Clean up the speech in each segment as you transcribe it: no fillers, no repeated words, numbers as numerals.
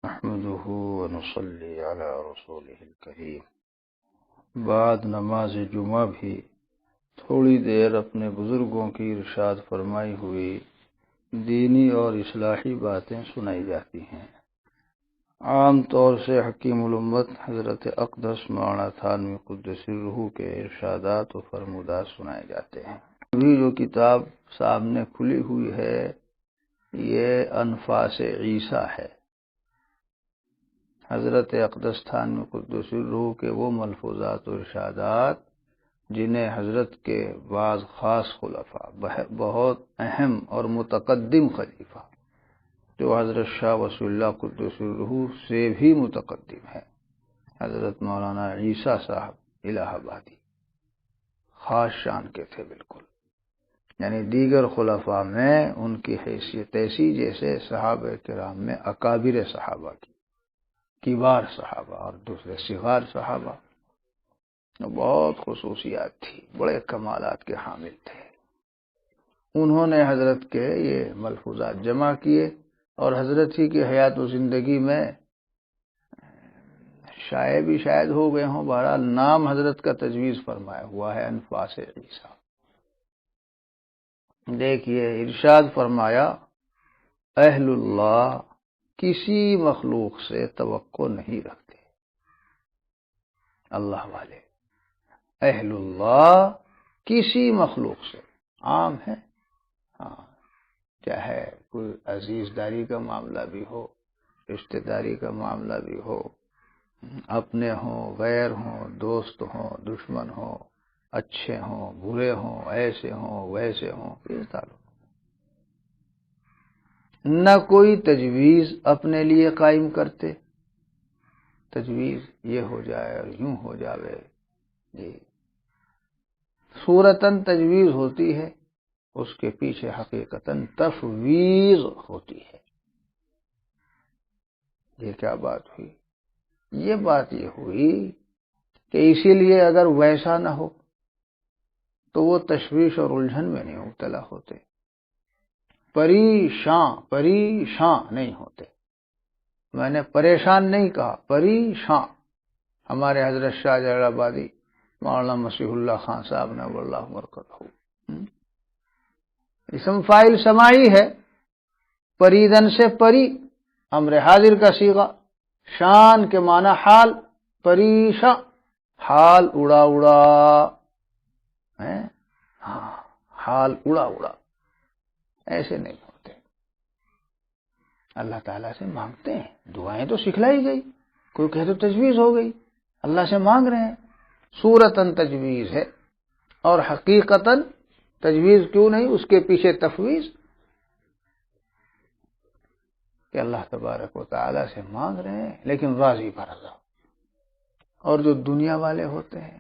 نحمده ونصلي على رسوله الكريم۔ بعد نماز جمعہ بھی تھوڑی دیر اپنے بزرگوں کی ارشاد فرمائی ہوئی دینی اور اصلاحی باتیں سنائی جاتی ہیں۔ عام طور سے حکیم الامت حضرت اقدس مولانا تھانوی قدس سرہ کے ارشادات و فرمودات سنائے جاتے ہیں۔ ابھی جو کتاب سامنے کھلی ہوئی ہے یہ انفاس عیسیٰ ہے۔ حضرت اقدس تھانوی قدس سرہ کے وہ ملفوظات و ارشادات جنہیں حضرت کے بعض خاص خلفاء، بہت اہم اور متقدم خلیفہ جو حضرت شاہ وصی اللہ قدس سرہ سے بھی متقدم ہے، حضرت مولانا عیسیٰ صاحب الہ آبادی خاص شان کے تھے بالکل، یعنی دیگر خلفاء میں ان کی حیثیت ایسی جیسے صحابہ کرام میں اکابر صحابہ کی، کبار صحابہ اور دوسرے صغار صحابہ، بہت خصوصیات تھی، بڑے کمالات کے حامل تھے۔ انہوں نے حضرت کے یہ ملفوظات جمع کیے اور حضرت ہی کی حیات و زندگی میں شائع بھی شاید ہو گئے ہوں، بہرحال نام حضرت کا تجویز فرمایا ہوا ہے انفاس عیسیٰ۔ دیکھیے ارشاد فرمایا، اہل اللہ کسی مخلوق سے توقع نہیں رکھتے، اللہ والے اہل اللہ کسی مخلوق سے، عام ہے، ہاں، چاہے کوئی عزیز داری کا معاملہ بھی ہو، رشتہ داری کا معاملہ بھی ہو، اپنے ہوں غیر ہوں، دوست ہوں دشمن ہوں، اچھے ہوں برے ہوں، ایسے ہوں ویسے ہوں، یہ تعلق نہ کوئی تجویز اپنے لیے قائم کرتے، تجویز یہ ہو جائے اور یوں ہو جاوے، جی صورتاً تجویز ہوتی ہے، اس کے پیچھے حقیقتاً تفویض ہوتی ہے۔ یہ کیا بات ہوئی؟ یہ بات یہ ہوئی کہ اسی لیے اگر ویسا نہ ہو تو وہ تشویش اور الجھن میں نہیں مبتلا ہوتے، پریشان نہیں ہوتے۔ میں نے پریشان نہیں کہا، پریشان۔ ہمارے حضرت شاہ جلال آبادی مولانا مسیح اللہ خان صاحب نے واللہ برکتہ، اسم فاعل سماعی ہے، پریدن سے پری، امر حاضر کا صیغہ، شان کے معنی حال، پریشان، حال اڑا اڑا، ہاں حال اڑا اڑا، ایسے نہیں ہوتے۔ اللہ تعالیٰ سے مانگتے ہیں، دعائیں تو سکھلائی گئی، کوئی کہے تو تجویز ہو گئی، اللہ سے مانگ رہے ہیں، صورتاً تجویز ہے اور حقیقتاً تجویز کیوں نہیں، اس کے پیچھے تفویض کہ اللہ تبارک و تعالیٰ سے مانگ رہے ہیں لیکن راضی برضا۔ اور جو دنیا والے ہوتے ہیں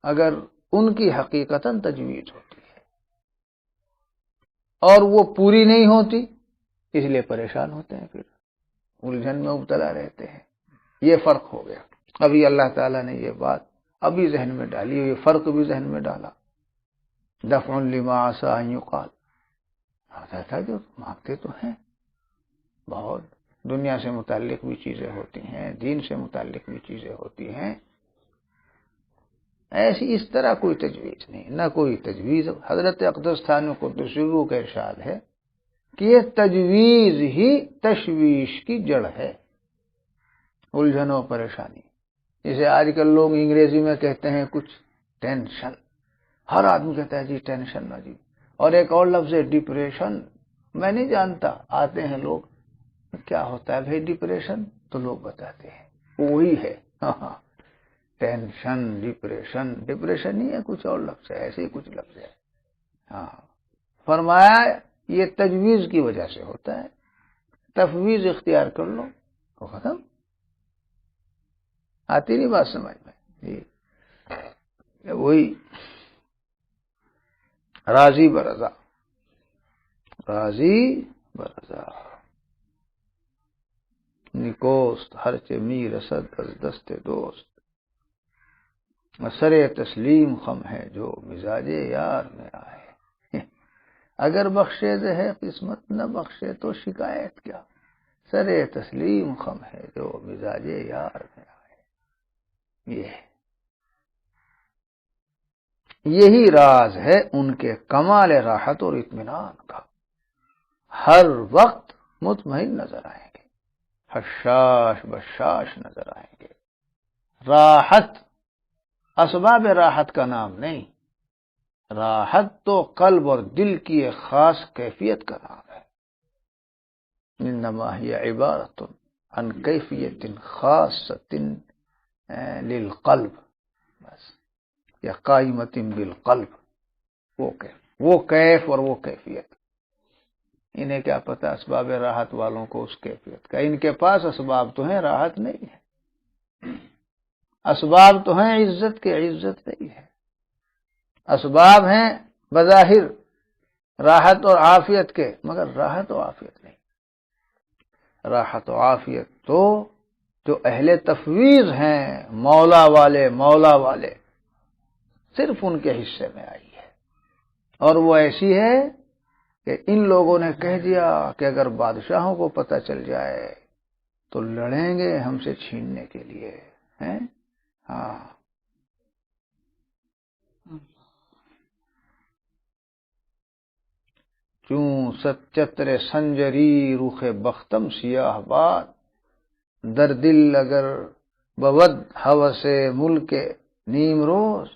اگر ان کی حقیقتاً تجویز ہوتی ہے اور وہ پوری نہیں ہوتی اس لیے پریشان ہوتے ہیں، پھر الجھن میں مبتلا رہتے ہیں۔ یہ فرق ہو گیا۔ ابھی اللہ تعالیٰ نے یہ بات ابھی ذہن میں ڈالی، یہ فرق بھی ذہن میں ڈالا، دفع لما عسى ان يقال، آتا تھا جو مانگتے تو ہیں، بہت دنیا سے متعلق بھی چیزیں ہوتی ہیں، دین سے متعلق بھی چیزیں ہوتی ہیں، ایسی اس طرح کوئی تجویز نہیں، نہ کوئی تجویز۔ حضرت اقدس تھانوی قدس سرہ کا ارشاد ہے کہ یہ تجویز ہی تشویش کی جڑ ہے، الجھن و پریشانی۔ جسے آج کل لوگ انگریزی میں کہتے ہیں کچھ ٹینشن، ہر آدمی کہتا ہے جی ٹینشن نہ جی، اور ایک اور لفظ ہے ڈپریشن، میں نہیں جانتا، آتے ہیں لوگ کیا ہوتا ہے بھائی ڈپریشن، تو لوگ بتاتے ہیں وہی ہے، ہاں ٹینشن ڈپریشن، ڈپریشن نہیں ہے، کچھ اور لفظ ہے، ایسے ہی کچھ لفظ ہے، ہاں فرمایا یہ تجویز کی وجہ سے ہوتا ہے، تفویض اختیار کر لو تو ختم۔ آتی نہیں بات سمجھ میں؟ جی وہی راضی برضا، راضی برضا، نکوست ہرچ می رسد از دست دوست، اثر تسلیم خم ہے جو مزاج یار میں آئے، اگر بخشے ہے قسمت، نہ بخشے تو شکایت کیا، سرے تسلیم خم ہے جو مزاج یار میں آئے. یہی راز ہے ان کے کمال راحت اور اطمینان کا. ہر وقت مطمئن نظر آئیں گے، حشاش بشاش نظر آئیں گے. راحت اسباب راحت کا نام نہیں، راحت تو قلب اور دل کی ایک خاص کیفیت کا نام ہے. انما ہی عبارت عن کیفیت خاصۃ للقلب، بس، یا قائمت بالقلب. وہ کیف اور وہ کیفیت، انہیں کیا پتا اسباب راحت والوں کو اس کیفیت کا. ان کے پاس اسباب تو ہیں، راحت نہیں ہے. اسباب تو ہیں عزت کے، عزت نہیں ہے. اسباب ہیں بظاہر راحت اور عافیت کے، مگر راحت و عافیت نہیں. راحت و عافیت تو جو اہل تفویض ہیں، مولا والے صرف ان کے حصے میں آئی ہے. اور وہ ایسی ہے کہ ان لوگوں نے کہہ دیا کہ اگر بادشاہوں کو پتہ چل جائے تو لڑیں گے ہم سے چھیننے کے لیے ہیں. ہاں، چوں ستچتر سنجری روخ بختم سیاہ باد، در دل اگر بود ہوس ملک نیم روز.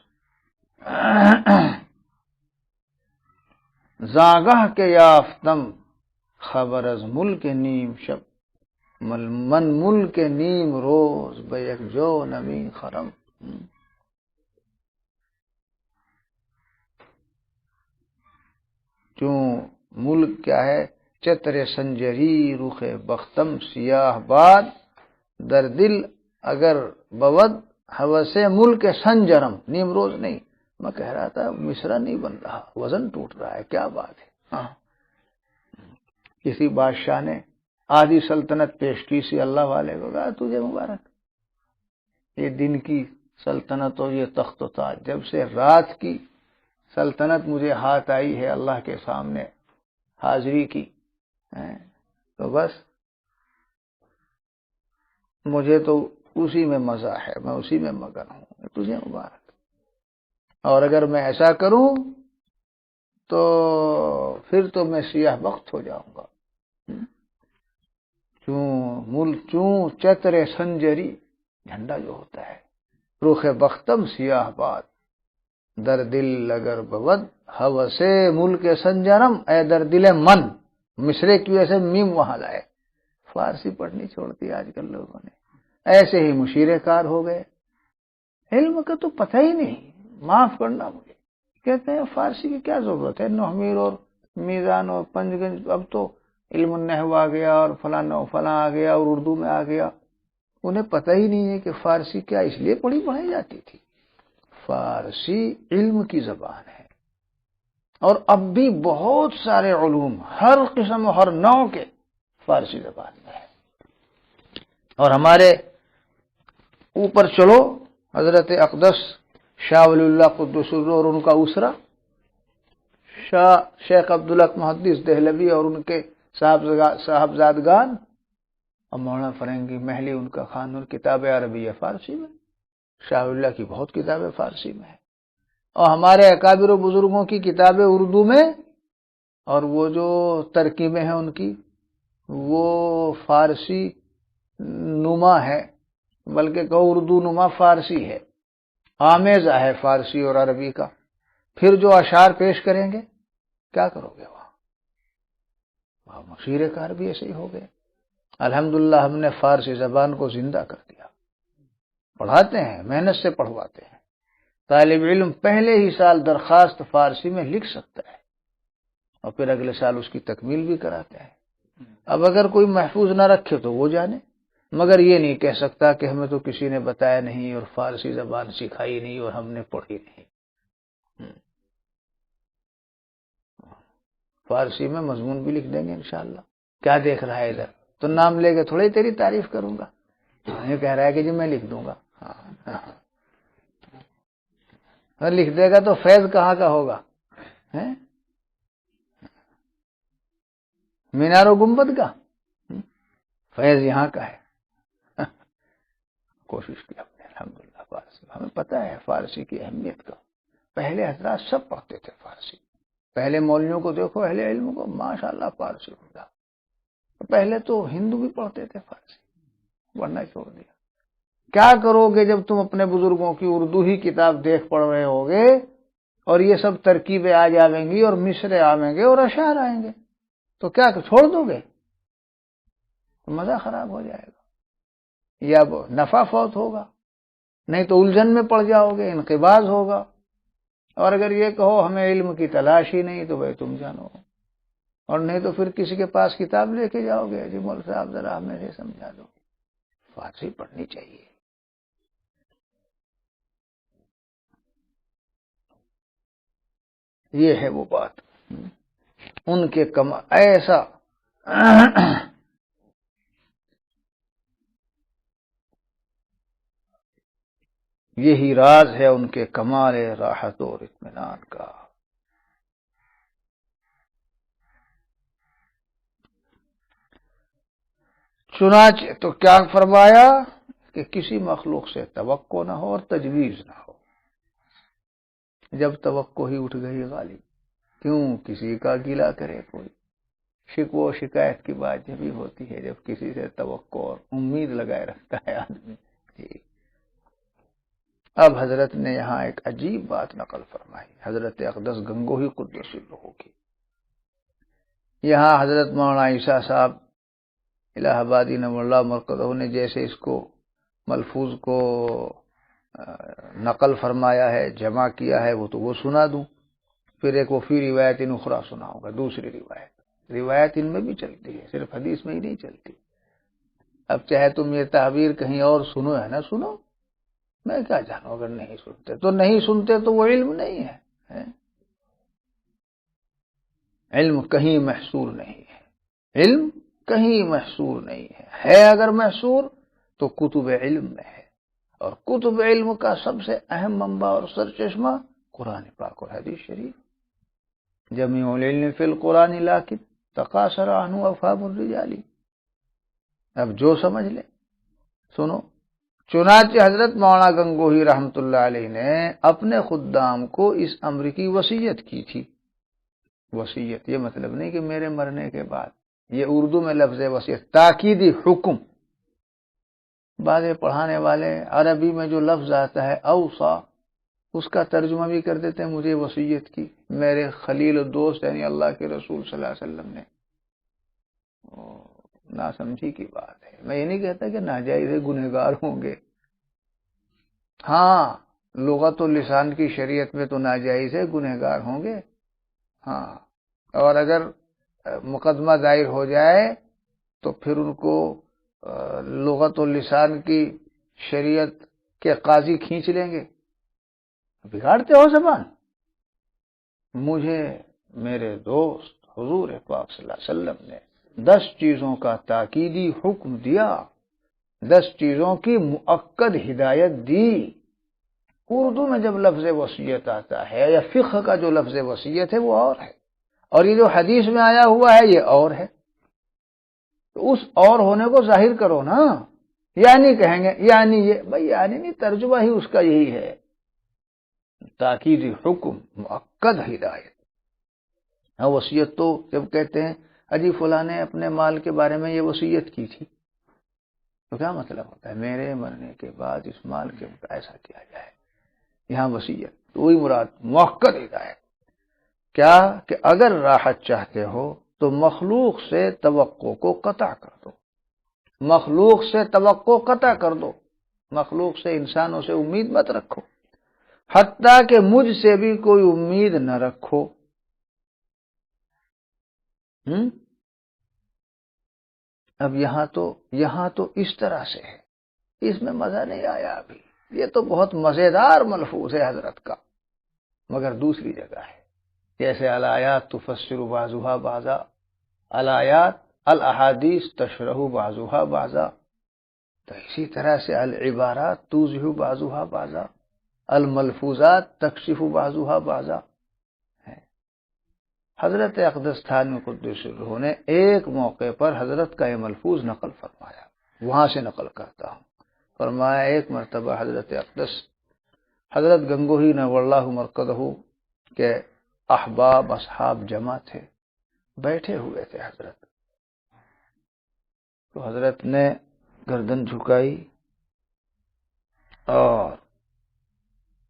زاگہ کے یافتم خبر از ملک نیم شب، من ملک نیم روز بیک جو نمی خرم. چوں ملک کیا ہے؟ چتر سنجری روخ بختم سیاہ باد، در دل اگر بود ہوس ملک سنجرم. نیم روز نہیں، میں کہہ رہا تھا مصرع نہیں بن رہا، وزن ٹوٹ رہا ہے. کیا بات ہے. ہاں، کسی بادشاہ نے آدھی سلطنت پیش کی سی اللہ والے کو، کہا تجھے مبارک، یہ دن کی سلطنت اور یہ تخت و تاج، جب سے رات کی سلطنت مجھے ہاتھ آئی ہے اللہ کے سامنے حاضری کی، تو بس مجھے تو اسی میں مزہ ہے، میں اسی میں مگن ہوں. تجھے مبارک. اور اگر میں ایسا کروں تو پھر تو میں سیاہ بخت ہو جاؤں گا. چوں چتر سنجری، جھنڈا جو ہوتا ہے، روخ بختم سیاہ باد، در دل اگر بود ہوس ملک سنجرم، اے در دل من. مصرے کی وجہ سے میم وہاں لائے. فارسی پڑھنی چھوڑتی آج کل لوگوں نے. ایسے ہی مشیرے کار ہو گئے، علم کا تو پتہ ہی نہیں. معاف کرنا مجھے، کہتے ہیں فارسی کی کیا ضرورت ہے، نحمیر اور میزان اور پنجگنج، اب تو علم النحو آ گیا اور فلاں آ گیا اور اردو میں آ گیا. انہیں پتہ ہی نہیں ہے کہ فارسی کیا اس لیے پڑھائی جاتی تھی. فارسی علم کی زبان ہے، اور اب بھی بہت سارے علوم ہر قسم و ہر نوع کے فارسی زبان میں ہے. اور ہمارے اوپر چلو، حضرت اقدس شاہ ولی اللہ قدس الروح اور ان کا اسرہ، شیخ عبدالحق محدث دہلوی اور ان کے صاحبزادگان، اور مولانا فرنگی محلی ان کا خانون. کتاب عربی فارسی میں، شاہ ولی اللہ کی بہت کتابیں فارسی میں ہیں، اور ہمارے اکابر و بزرگوں کی کتابیں اردو میں، اور وہ جو ترکیبیں ہیں ان کی وہ فارسی نما ہے، بلکہ کہ اردو نما فارسی ہے، آمیزہ ہے فارسی اور عربی کا. پھر جو اشعار پیش کریں گے کیا کرو گے وہاں مشیرے کار بھی ایسے ہی ہو گئے. الحمدللہ ہم نے فارسی زبان کو زندہ کر دیا. پڑھاتے ہیں، محنت سے پڑھواتے ہیں. طالب علم پہلے ہی سال درخواست فارسی میں لکھ سکتا ہے، اور پھر اگلے سال اس کی تکمیل بھی کراتے ہیں. اب اگر کوئی محفوظ نہ رکھے تو وہ جانے، مگر یہ نہیں کہہ سکتا کہ ہمیں تو کسی نے بتایا نہیں اور فارسی زبان سکھائی نہیں اور ہم نے پڑھی نہیں. فارسی میں مضمون بھی لکھ دیں گے انشاءاللہ. کیا دیکھ رہا ہے ادھر؟ تو نام لے کے تھوڑی تیری تعریف کروں گا. یہ کہہ رہا ہے کہ جی میں لکھ دوں گا. لکھ دے گا تو فیض کہاں کا ہوگا؟ مینار و گنبد کا؟ فیض یہاں کا ہے. کوشش کی ہم نے الحمدللہ فارسی. ہمیں پتہ ہے فارسی کی اہمیت کا. پہلے حضرات سب پڑھتے تھے فارسی. پہلے مولویوں کو دیکھو، اہل علم کو، ماشاءاللہ فارسی ہوتا. پہلے تو ہندو بھی پڑھتے تھے فارسی، ورنہ چھوڑ دیا. کیا کرو گے جب تم اپنے بزرگوں کی اردو ہی کتاب دیکھ پڑھ رہے ہوگے اور یہ سب ترکیبیں آ جائیں گی اور مصرے آئیں گے اور اشعار آئیں گے، تو کیا چھوڑ دو گے؟ تو مزہ خراب ہو جائے گا، یا نفع فوت ہوگا، نہیں تو الجھن میں پڑ جاؤ گے، انقباض ہوگا. اور اگر یہ کہو ہمیں علم کی تلاش ہی نہیں، تو بھائی تم جانو. اور نہیں تو پھر کسی کے پاس کتاب لے کے جاؤ گے، جی مول صاحب ذرا ہمیں یہ سمجھا دو. فارسی پڑھنی چاہیے. یہ ہے وہ بات. ان کے ایسا یہی راز ہے ان کے کمال راحت اور اطمینان کا. چنانچہ تو کیا فرمایا کہ کسی مخلوق سے توقع نہ ہو اور تجویز نہ ہو. جب توقع ہی اٹھ گئی غالب، کیوں کسی کا گلہ کرے کوئی؟ شکوہ و شکایت کی بات جب بھی ہوتی ہے جب کسی سے توقع اور امید لگائے رکھتا ہے آدمی. اب حضرت نے یہاں ایک عجیب بات نقل فرمائی، حضرت اقدس گنگوہی قدس سرہ کی. یہاں حضرت مولانا عیسیٰ صاحب الہ آبادی نور اللہ مرکزہ نے جیسے اس کو ملفوظ کو نقل فرمایا ہے، جمع کیا ہے، وہ سنا دوں. پھر ایک وہ فی روایت اخری سناؤں گا، دوسری روایت ان میں بھی چلتی ہے، صرف حدیث میں ہی نہیں چلتی. اب چاہے تم یہ تعبیر کہیں اور سنو ہے نا سنو، میں کیا جانوں. اگر نہیں سنتے تو نہیں سنتے، تو وہ علم نہیں ہے. علم کہیں محصور نہیں ہے، علم کہیں محصور نہیں ہے اگر محصور تو کتب علم میں ہے. اور کتب علم کا سب سے اہم منبع اور سرچشمہ قرآن پاک اور حدیث شریف. جمیع العلم فی القرآن لیکن تقاصر عنہ افہام الرجال. اب جو سمجھ لے سنو. چنانچہ حضرت مولانا گنگوہی رحمت اللہ علیہ نے اپنے خدام کو اس امر کی وصیت کی تھی. وصیت یہ مطلب نہیں کہ میرے مرنے کے بعد، یہ اردو میں لفظ وصیت تاکیدی حکم. بعض پڑھانے والے عربی میں جو لفظ آتا ہے اوصا، اس کا ترجمہ بھی کر دیتے ہیں مجھے وصیت کی. میرے خلیل و دوست یعنی اللہ کے رسول صلی اللہ علیہ وسلم نے. ناسمجھی کی بات ہے. میں یہ نہیں کہتا کہ ناجائز گنہگار ہوں گے. ہاں لغت و لسان کی شریعت میں تو ناجائز ہے، گنہگار ہوں گے. ہاں اور اگر مقدمہ دائر ہو جائے تو پھر ان کو لغت و لسان کی شریعت کے قاضی کھینچ لیں گے. بگاڑتے ہو زبان. مجھے میرے دوست حضور پاک صلی اللہ علیہ وسلم نے 10 چیزوں کا تاکیدی حکم دیا، 10 چیزوں کی مؤکد ہدایت دی. اردو میں جب لفظ وصیت آتا ہے یا فقہ کا جو لفظ وصیت ہے وہ اور ہے، اور یہ جو حدیث میں آیا ہوا ہے یہ اور ہے. تو اس اور ہونے کو ظاہر کرو نا. یعنی کہیں گے یعنی یہ بھائی یعنی نہیں، ترجمہ ہی اس کا یہی ہے، تاکیدی حکم مؤکد ہدایت. وصیت تو جب کہتے ہیں اجی فلاں نے اپنے مال کے بارے میں یہ وصیت کی تھی، تو کیا مطلب ہوتا ہے؟ میرے مرنے کے بعد اس مال کے ایسا کیا جائے. یہاں وصیت تو وہی مراد مؤکد ہدایت. کیا کہ اگر راحت چاہتے ہو تو مخلوق سے توقع کو قطع کر دو. مخلوق سے توقع قطع کر دو. مخلوق سے، انسانوں سے امید مت رکھو، حتیٰ کہ مجھ سے بھی کوئی امید نہ رکھو. اب یہاں تو اس طرح سے ہے، اس میں مزہ نہیں آیا ابھی. یہ تو بہت مزیدار ملفوظ ہے حضرت کا، مگر دوسری جگہ ہے. جیسے الآیات تفسر بعضها بعضا، الآیات الاحادیث تشرح بعضها بعضا، تو اسی طرح سے العبارات توضح بعضها بعضا، الملفوظات تکشف بعضها بعضا. حضرت اقدس تھانوی قدس الروح نے ایک موقع پر حضرت کا یہ ملفوظ نقل فرمایا، وہاں سے نقل کرتا ہوں۔ فرمایا ایک مرتبہ حضرت اقدس حضرت گنگوہی نور اللہ مرکزہ کے احباب اصحاب جمع تھے، بیٹھے ہوئے تھے حضرت، تو حضرت نے گردن جھکائی اور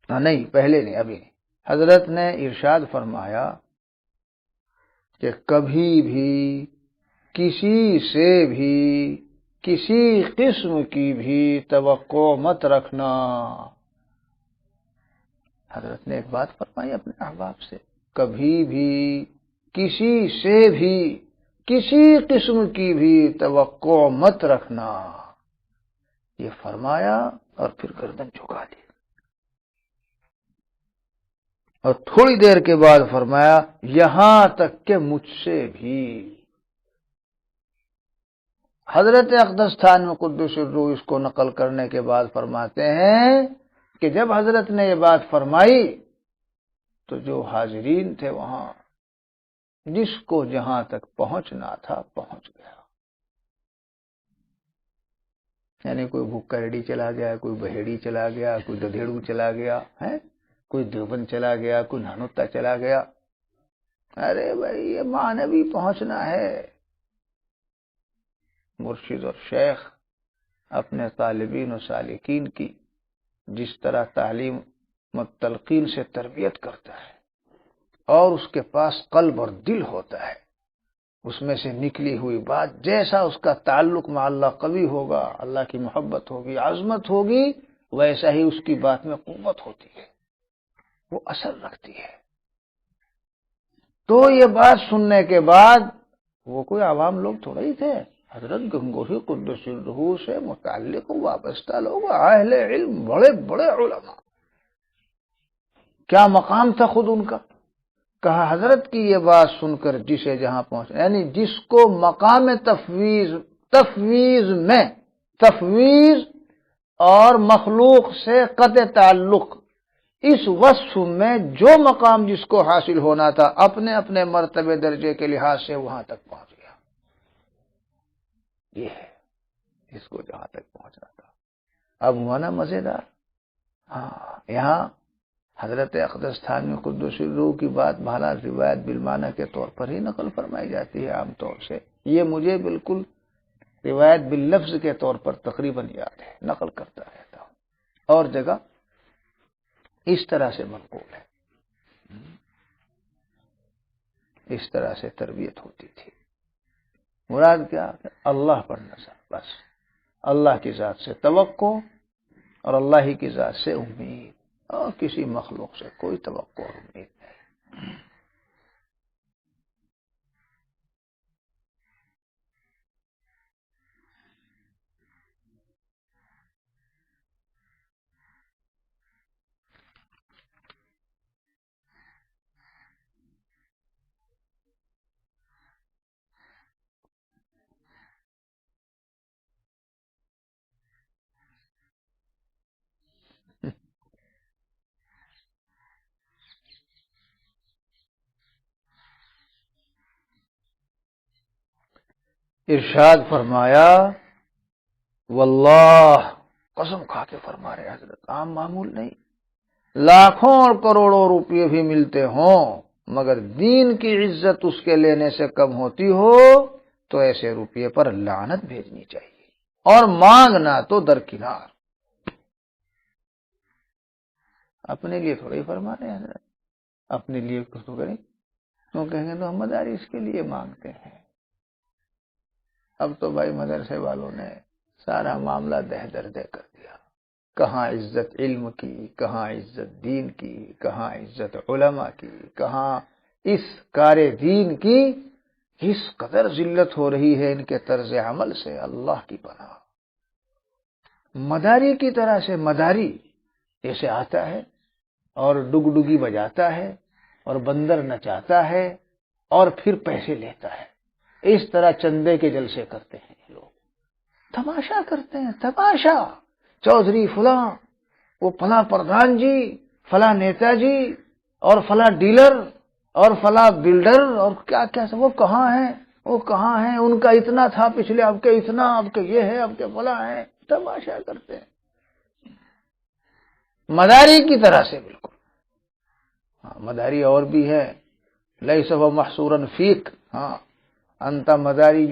نہیں پہلے نہیں ابھی نہیں، حضرت نے ارشاد فرمایا کہ کبھی بھی کسی سے بھی کسی قسم کی بھی توقع مت رکھنا۔ حضرت نے ایک بات فرمائی اپنے احباب سے، کبھی بھی کسی سے بھی کسی قسم کی بھی توقع مت رکھنا، یہ فرمایا اور پھر گردن جھکا دی، اور تھوڑی دیر کے بعد فرمایا یہاں تک کہ مجھ سے بھی۔ حضرت اقدس تھانوی قدس الروح اس کو نقل کرنے کے بعد فرماتے ہیں کہ جب حضرت نے یہ بات فرمائی تو جو حاضرین تھے وہاں، جس کو جہاں تک پہنچنا تھا پہنچ گیا، یعنی کوئی بھوکا ریڈی چلا گیا، کوئی بہیڑی چلا گیا، کوئی گدھیڑو چلا گیا ہے، کوئی دیوبند چلا گیا، کوئی نانوتا چلا گیا۔ ارے بھائی یہ معنوی پہنچنا ہے۔ مرشد اور شیخ اپنے طالبین و سالکین کی جس طرح تعلیم و تلقین سے تربیت کرتا ہے، اور اس کے پاس قلب اور دل ہوتا ہے، اس میں سے نکلی ہوئی بات جیسا اس کا تعلق مع اللہ قوی ہوگا، اللہ کی محبت ہوگی، عظمت ہوگی، ویسا ہی اس کی بات میں قوت ہوتی ہے، وہ اثر رکھتی ہے۔ تو یہ بات سننے کے بعد وہ کوئی عوام لوگ تھوڑا ہی تھے، حضرت گنگوہی قدس الروح سے متعلق وابستہ لوگ، اہل علم، بڑے بڑے علماء، کیا مقام تھا خود ان کا۔ کہا حضرت کی یہ بات سن کر جسے جہاں پہنچ، یعنی جس کو مقام تفویض اور مخلوق سے قطع تعلق، اس وصف میں جو مقام جس کو حاصل ہونا تھا اپنے اپنے مرتبے درجے کے لحاظ سے وہاں تک پہنچ گیا۔ یہ ہے جس کو جہاں تک پہنچنا تھا۔ اب ہوا نا مزیدار؟ ہاں، یہاں حضرت اقدس تھانوی قدس الروح کی بات بہرحال روایت بالمعنی کے طور پر ہی نقل فرمائی جاتی ہے عام طور سے، یہ مجھے بالکل روایت باللفظ کے طور پر تقریباً یاد ہے، نقل کرتا رہتا ہوں، اور جگہ اس طرح سے منقول ہے، اس طرح سے تربیت ہوتی تھی۔ مراد کیا؟ اللہ پر نظر، بس اللہ کی ذات سے توقع اور اللہ ہی کی ذات سے امید، اور کسی مخلوق سے کوئی توقع اور امید نہیں۔ ارشاد فرمایا، واللہ، قسم کھا کے فرما رہے حضرت، عام معمول نہیں، لاکھوں اور کروڑوں روپے بھی ملتے ہوں مگر دین کی عزت اس کے لینے سے کم ہوتی ہو تو ایسے روپے پر لعنت بھیجنی چاہیے، اور مانگنا تو درکنار۔ اپنے لیے تھوڑا ہی فرما رہے ہیں حضرت، اپنے لیے کچھ تو کریں، تو کہیں گے تو ہم مدارس کے لیے مانگتے ہیں۔ اب تو بھائی مدرسے والوں نے سارا معاملہ دہ دردے کر دیا، کہاں عزت علم کی، کہاں عزت دین کی، کہاں عزت علماء کی، کہاں اس کار دین کی۔ اس قدر ذلت ہو رہی ہے ان کے طرز عمل سے، اللہ کی پناہ۔ مداری کی طرح سے مداری جیسے آتا ہے اور ڈگڈگی بجاتا ہے اور بندر نچاتا ہے اور پھر پیسے لیتا ہے، اس طرح چندے کے جلسے کرتے ہیں لوگ، تماشا کرتے ہیں، تماشا۔ چودھری فلاں، وہ فلاں پردھان جی، فلاں نیتا جی اور فلاں ڈیلر اور فلاں بلڈر اور کیا کیا وہ کہاں ہیں، وہ کہاں ہیں، ان کا اتنا تھا پچھلے، اب کے اتنا، اب کے یہ ہے، اب کے فلاں ہے، تماشا کرتے ہیں مداری کی طرح سے بالکل. ہاں مداری اور بھی ہے، لیس هو محصورا فیک، ہاں انت مداری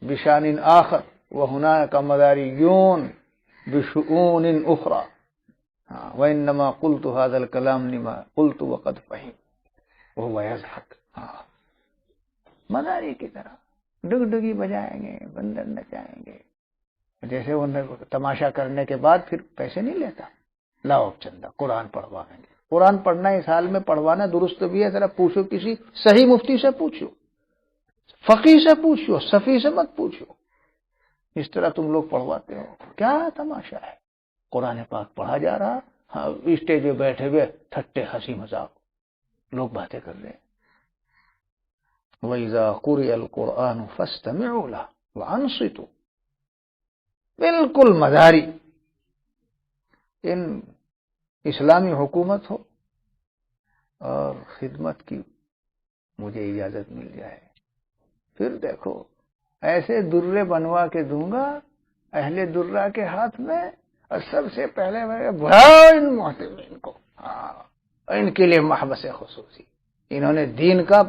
بشان آخر وهناك مداریون بشؤون اخرى. ہاں وانما قلت هذا الكلام لما قلت وقد فهم وهو يضحك. ہاں مداری کی طرح ڈگڈگی بجائیں گے، بندر نچائیں گے، جیسے وہ تماشا کرنے کے بعد پھر پیسے نہیں لیتا، لاؤ چندہ قرآن پڑھوائیں گے. قرآن پڑھنا اس حال میں پڑھوانا درست بھی ہے، ذرا پوچھو کسی صحیح مفتی سے، پوچھو فقیہ سے، پوچھو صفی سے مت پوچھو. اس طرح تم لوگ پڑھواتے ہو، کیا تماشا ہے؟ قرآن پاک پڑھا جا رہا، ہاں اسٹیج پہ بیٹھے ہوئے ٹھٹے ہنسی مذاق لوگ باتیں کر رہے ہیں. وَإِذَا قُرِئَ الْقُرْآنُ فَاسْتَمِعُوا لَهُ وَأَنصِتُوا. بالکل مداری. ان اسلامی حکومت ہو اور خدمت کی مجھے اجازت مل جائے، پھر دیکھو ایسے درے بنوا کے دوں گا اہل درہ کے ہاتھ میں، اور سب سے پہلے میں بڑھاؤ ان محتمین کو، ہاں ان کے لیے محبس خصوصی. انہوں نے دین کا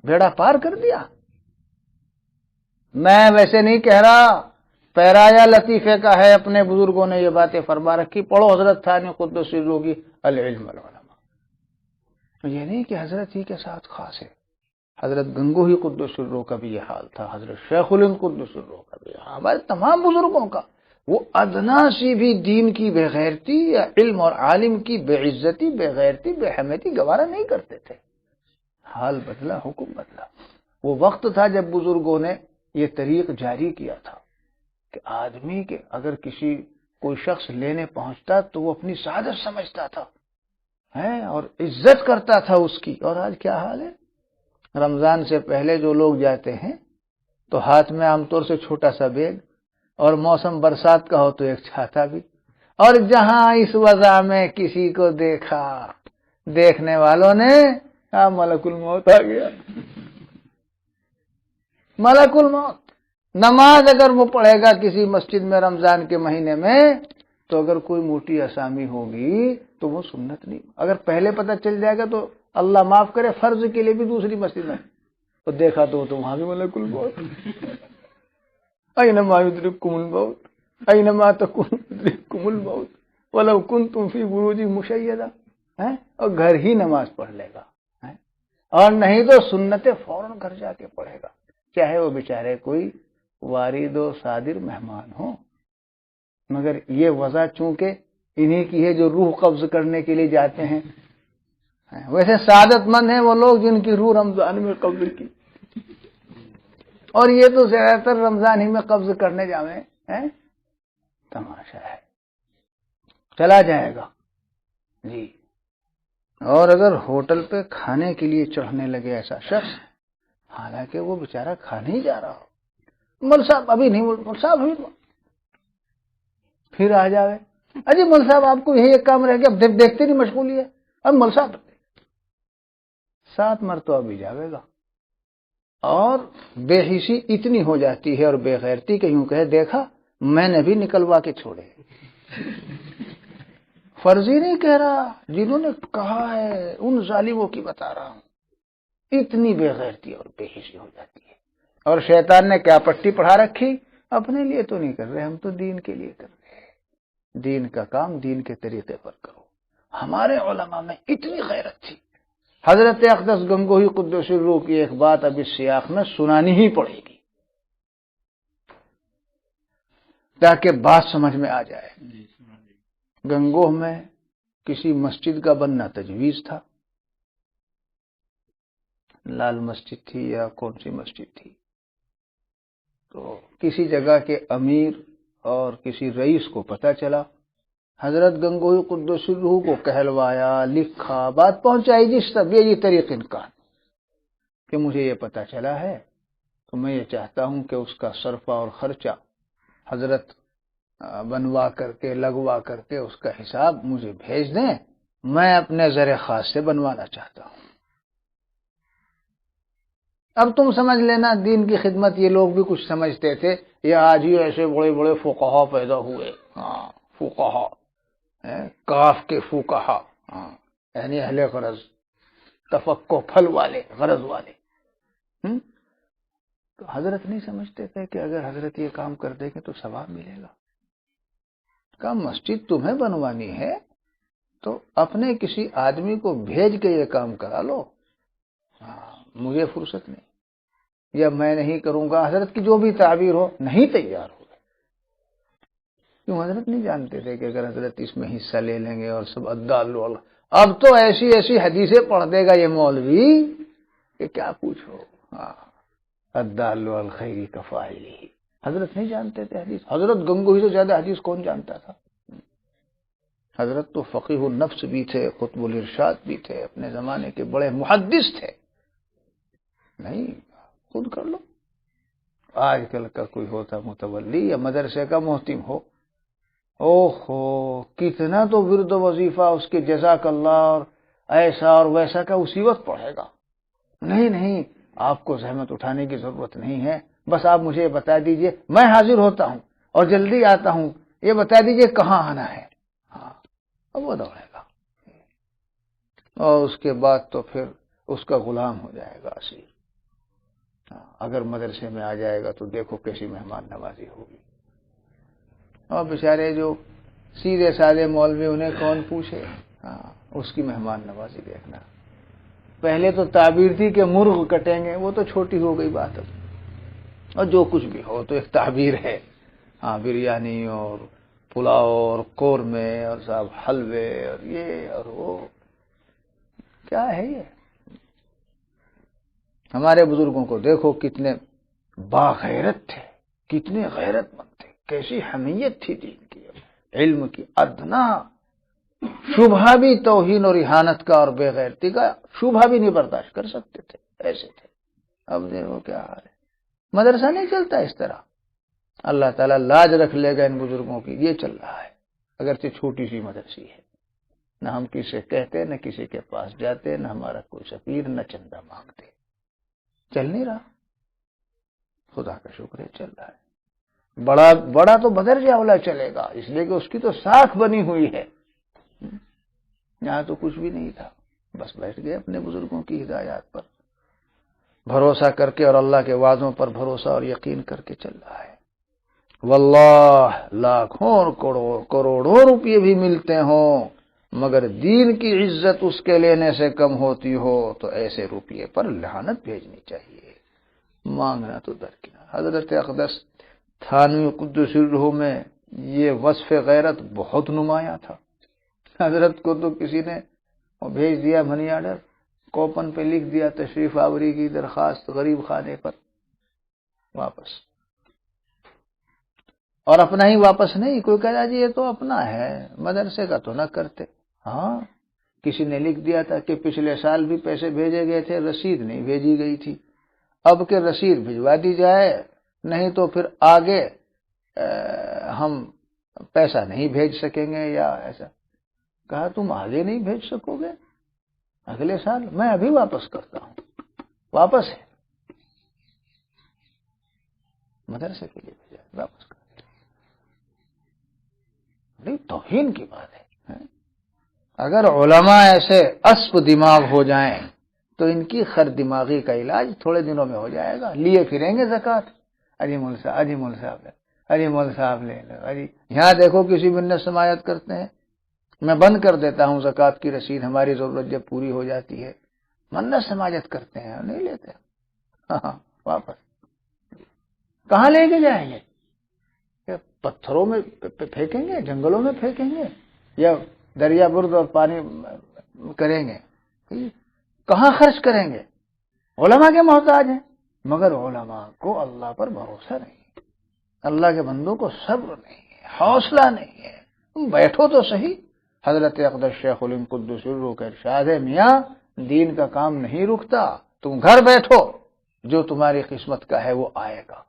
بیڑا پار کر دیا. میں ویسے نہیں کہہ رہا، پیرایا لطیفے کا ہے، اپنے بزرگوں نے یہ باتیں فرما رکھی. پڑھو حضرت ثانی قدس سرہ کی العلم والعلماء. یہ نہیں کہ حضرت ہی کے ساتھ خاص ہے، حضرت گنگوہی قدس سرہ کا بھی یہ حال تھا، حضرت شیخ الہند قدس سرہ کا بھی، ہمارے تمام بزرگوں کا. وہ ادنا سی بھی دین کی بے غیرتی یا علم اور عالم کی بے عزتی، بے غیرتی، بے حمیتی گوارا نہیں کرتے تھے. حال بدلا، حکم بدلا. وہ وقت تھا جب بزرگوں نے یہ طریق جاری کیا تھا کہ آدمی کے اگر کسی کوئی شخص لینے پہنچتا تو وہ اپنی سعادت سمجھتا تھا اور عزت کرتا تھا اس کی. اور آج کیا حال ہے؟ رمضان سے پہلے جو لوگ جاتے ہیں تو ہاتھ میں عام طور سے چھوٹا سا بیگ، اور موسم برسات کا ہو تو ایک چھاتا بھی. اور جہاں اس وضع میں کسی کو دیکھا، دیکھنے والوں نے ملک الموت آ گیا، ملک الموت. نماز اگر وہ پڑھے گا کسی مسجد میں رمضان کے مہینے میں تو اگر کوئی موٹی اسامی ہوگی تو وہ سنت نہیں. اگر پہلے پتہ چل جائے گا تو اللہ معاف کرے فرض کے لیے بھی دوسری مسجد میں تو دیکھا تو وہاں بھی ملک الموت. اینما یدرککم الموت اینما تکونوا یدرککم الموت ولو کنتم فی بروج مشیدہ. اور گھر ہی نماز پڑھ لے گا، اور نہیں تو سنت فوراً گھر جا کے پڑھے گا، چاہے وہ بیچارے کوئی وارد و صادر مہمان ہو. مگر یہ وضع چونکہ انہی کی ہے جو روح قبض کرنے کے لیے جاتے ہیں. ویسے سعادت مند ہیں وہ لوگ جن کی روح رمضان میں قبض کی، اور یہ تو زیادہ تر رمضان ہی میں قبض کرنے جاویں. تماشا ہے، چلا جائے گا جی. اور اگر ہوٹل پہ کھانے کے لیے چڑھنے لگے ایسا شخص، حالانکہ وہ بیچارہ کھانے ہی جا رہا ہو، مول صاحب ابھی نہیں، مول صاحب ابھی، پھر آ جاوے اجی مول صاحب آپ کو یہی ایک کام رہ گیا، اب دیکھتے نہیں مشغولی ہے، اب مول صاحب 7 مرتبہ بھی جاوے گا. اور بے حسی اتنی ہو جاتی ہے اور بے غیرتی کہ یوں کہے دیکھا میں نے بھی نکلوا کے چھوڑے. فرضی نہیں کہہ رہا، جنہوں نے کہا ہے ان ظالموں کی بتا رہا ہوں. اتنی بے غیرتی اور بے حسی ہو جاتی ہے. اور شیطان نے کیا پٹی پڑھا رکھی، اپنے لیے تو نہیں کر رہے، ہم تو دین کے لیے کر رہے ہیں. دین کا کام دین کے طریقے پر کرو. ہمارے علماء میں اتنی غیرت تھی. حضرت اقدس گنگوہی قدس سرہ کی ایک بات اب اس سیاق میں سنانی ہی پڑے گی تاکہ بات سمجھ میں آ جائے. گنگوہ میں کسی مسجد کا بننا تجویز تھا، لال مسجد تھی یا کون سی مسجد تھی. تو کسی جگہ کے امیر اور کسی رئیس کو پتہ چلا، حضرت گنگوہی قدس سرہ کو کہلوایا، لکھا، بات پہنچائی جس طرح یہ طریق انکار کہ مجھے یہ پتہ چلا ہے تو میں یہ چاہتا ہوں کہ اس کا صرفہ اور خرچہ حضرت بنوا کر کے لگوا کر کے اس کا حساب مجھے بھیج دیں، میں اپنے زر خاص سے بنوانا چاہتا ہوں. اب تم سمجھ لینا دین کی خدمت یہ لوگ بھی کچھ سمجھتے تھے، یہ آج ہی ایسے بڑے بڑے فقہا پیدا ہوئے، ہاں فقہا، کاف کے فقہا، ہاں یعنی اہل غرض، تفقہ پھل والے، غرض والے۔ تو حضرت نہیں سمجھتے تھے کہ اگر حضرت یہ کام کر دیں گے تو ثواب ملے گا؟ کہا مسجد تمہیں بنوانی ہے تو اپنے کسی آدمی کو بھیج کے یہ کام کرا لو، مجھے فرصت نہیں، یا میں نہیں کروں گا، حضرت کی جو بھی تعبیر ہو، نہیں تیار ہو گئے۔ کیوں؟ حضرت نہیں جانتے تھے کہ اگر حضرت اس میں حصہ لے لیں گے اور سب الدال اب تو ایسی ایسی حدیثیں پڑھ دے گا یہ مولوی کہ کیا پوچھو، الدال الخیری کفاعلہ۔ حضرت نہیں جانتے تھے حدیث، حضرت گنگوہی سے زیادہ حدیث کون جانتا تھا؟ حضرت تو فقیہ النفس بھی تھے، قطب الارشاد بھی تھے، اپنے زمانے کے بڑے محدث تھے۔ نہیں، خود کر لو۔ آج کل کا کوئی ہوتا متولی یا مدرسے کا محتم ہو، اوہو کتنا تو ورد و وظیفہ اس کے جزاک اللہ اور ایسا اور ویسا کا اسی وقت پڑھے گا۔ نہیں، آپ کو زحمت اٹھانے کی ضرورت نہیں ہے، بس آپ مجھے بتا دیجئے، میں حاضر ہوتا ہوں اور جلدی آتا ہوں، یہ بتا دیجئے کہاں آنا ہے، اب وہ دوڑے گا، اور اس کے بعد تو پھر اس کا غلام ہو جائے گا اسیر۔ اگر مدرسے میں آ جائے گا تو دیکھو کیسی مہمان نوازی ہوگی، اور بیچارے جو سیدھے سادے مولوی انہیں کون پوچھے، اس کی مہمان نوازی دیکھنا۔ پہلے تو تعبیر تھی کہ مرغ کٹیں گے، وہ تو چھوٹی ہو گئی بات اب، اور جو کچھ بھی ہو تو ایک تعبیر ہے، بریانی اور پلاؤ اور قورمے اور صاحب حلوے اور یہ اور وہ، کیا ہے یہ؟ ہمارے بزرگوں کو دیکھو کتنے باغیرت تھے، کتنے غیرت مند تھے، کیسی حمیت تھی دین کی، علم کی ادنا شبہ بھی توہین اور اہانت کا اور بے غیرتی کا شبہ بھی نہیں برداشت کر سکتے تھے، ایسے تھے۔ اب دیکھو کیا حال ہے، مدرسہ نہیں چلتا اس طرح۔ اللہ تعالیٰ لاج رکھ لے گا ان بزرگوں کی، یہ چل رہا ہے، اگرچہ چھوٹی سی مدرسی ہے، نہ ہم کسی کہتے، نہ کسی کے پاس جاتے، نہ ہمارا کوئی سفیر، نہ چندہ مانگتے، چل نہیں رہا، خدا کا شکر ہے چل رہا ہے۔ بڑا تو بدرجہ اولا چلے گا، اس لیے کہ اس کی تو ساکھ بنی ہوئی ہے، یہاں تو کچھ بھی نہیں تھا، بس بیٹھ گئے اپنے بزرگوں کی ہدایات پر بھروسہ کر کے، اور اللہ کے وعدوں پر بھروسہ اور یقین کر کے چل رہا ہے۔ واللہ لاکھوں اور کروڑوں روپے بھی ملتے ہوں، مگر دین کی عزت اس کے لینے سے کم ہوتی ہو تو ایسے روپیے پر لعنت بھیجنی چاہیے، مانگنا تو درکنار۔ حضرت اقدس تھانوی قدس سرہ میں یہ وصف غیرت بہت نمایاں تھا۔ حضرت کو تو کسی نے بھیج دیا منی آرڈر، کوپن پہ لکھ دیا تشریف آوری کی درخواست غریب خانے پر، واپس، اور اپنا ہی واپس نہیں، کوئی کہہ رہا جی یہ تو اپنا ہے، مدرسے کا تو نہ کرتے۔ کسی نے لکھ دیا تھا کہ پچھلے سال بھی پیسے بھیجے گئے تھے، رسید نہیں بھیجی گئی تھی، اب کہ رسید بھجوا دی جائے، نہیں تو پھر آگے ہم پیسہ نہیں بھیج سکیں گے، یا ایسا کہا تم آگے نہیں بھیج سکو گے اگلے سال، میں ابھی واپس کرتا ہوں، واپس ہے، مدرسے کے لیے بھیجا، واپس کر دیا، بڑی توہین کی بات ہے۔ اگر علماء ایسے اسپ دماغ ہو جائیں تو ان کی خر دماغی کا علاج تھوڑے دنوں میں ہو جائے گا، لیے پھریں گے زکوٰۃ، اجی مول صاحب لے لو، اجی یہاں دیکھو کسی منت سماعت کرتے ہیں، میں بند کر دیتا ہوں زکوٰۃ کی رسید، ہماری ضرورت جب پوری ہو جاتی ہے، منت سماجت کرتے ہیں، نہیں لیتے، واپس کہاں لے کے جائیں گے؟ پتھروں میں پھینکیں گے، جنگلوں میں پھینکیں گے، یا دریا برد اور پانی کریں گے، کہاں خرچ کریں گے؟ علماء کے محتاج ہیں، مگر علماء کو اللہ پر بھروسہ نہیں ہے، اللہ کے بندوں کو صبر نہیں ہے، حوصلہ نہیں ہے، تم بیٹھو تو صحیح۔ حضرت اقدس شیخ الہند قدس سرہ کا ارشاد ہے، میاں دین کا کام نہیں رکتا، تم گھر بیٹھو، جو تمہاری قسمت کا ہے وہ آئے گا،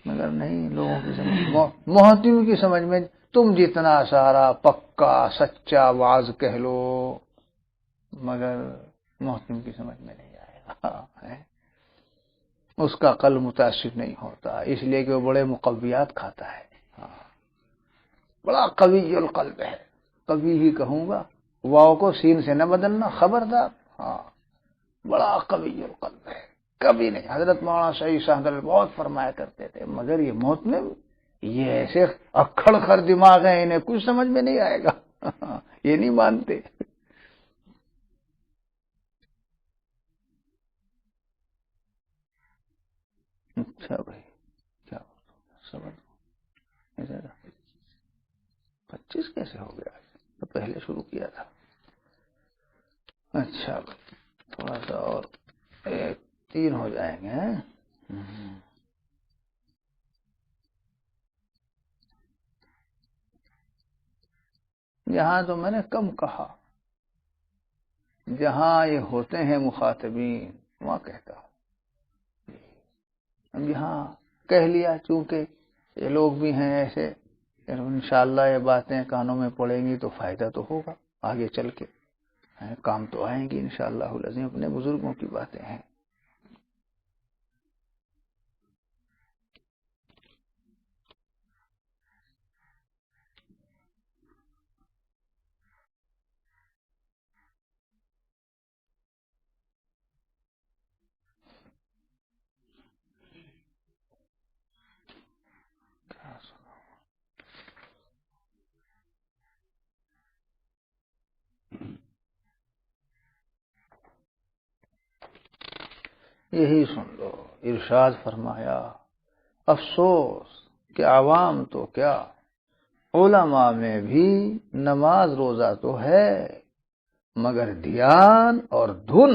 مگر نہیں، لوگوں کی سمجھ، محتم کی سمجھ میں تم جتنا سارا پکا سچا واعظ کہہ لو، مگر محتم کی سمجھ میں نہیں آئے گا، اس کا قلب متاثر نہیں ہوتا، اس لیے کہ وہ بڑے مقویات کھاتا ہے. بڑا قوی القلب ہے، قوی ہی کہوں گا، واو کو سین سے نہ بدلنا، خبردار. بڑا قوی القلب ہے، کبھی نہیں. حضرت مولانا شہید شاہدر بہت فرمایا کرتے تھے مگر یہ موت میں یہ ایسے اکھڑ خر دماغ ہیں، انہیں کچھ سمجھ میں نہیں آئے گا. یہ نہیں مانتے. اچھا بھائی، کیا سمجھ 25 کیسے ہو گیا؟ تو پہلے شروع کیا تھا. اچھا بھائی، تھوڑا سا اور 3 ہو جائیں گے. یہاں تو میں نے کم کہا، جہاں یہ ہوتے ہیں مخاطبین وہاں کہتا ہوں. اب یہاں کہہ لیا چونکہ یہ لوگ بھی ہیں ایسے، انشاءاللہ یہ باتیں کانوں میں پڑیں گی تو فائدہ تو ہوگا آگے چل کے، کام تو آئیں گی انشاءاللہ العظیم. اپنے بزرگوں کی باتیں ہیں. یہی سن لو، ارشاد فرمایا افسوس کہ عوام تو کیا، علماء میں بھی نماز روزہ تو ہے مگر دھیان اور دھن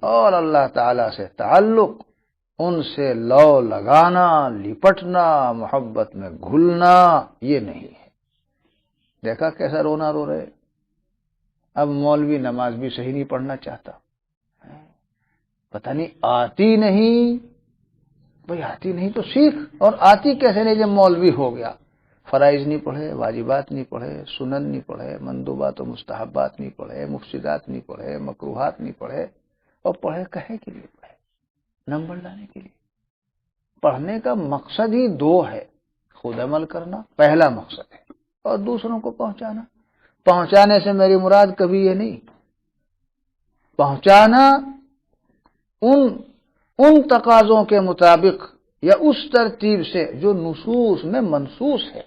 اور اللہ تعالی سے تعلق، ان سے لو لگانا، لپٹنا، محبت میں گھلنا یہ نہیں ہے. دیکھا کیسا رونا رو رہے. اب مولوی نماز بھی صحیح نہیں پڑھنا چاہتا، پتہ نہیں آتی نہیں. بھئی آتی نہیں تو سیکھ، اور آتی کیسے نہیں جب مولوی ہو گیا. فرائض نہیں پڑھے، واجبات نہیں پڑھے، سنن نہیں پڑھے، مندوبات و مستحبات نہیں پڑھے، مفسدات نہیں پڑھے، مکروہات نہیں پڑھے. اور پڑھے کہے کے لیے پڑھے؟ نمبر لانے کے لیے. پڑھنے کا مقصد ہی 2 ہے، خود عمل کرنا پہلا مقصد ہے، اور دوسروں کو پہنچانا. پہنچانے سے میری مراد کبھی یہ نہیں، پہنچانا ان تقاضوں کے مطابق یا اس ترتیب سے جو نصوص میں منصوص ہے.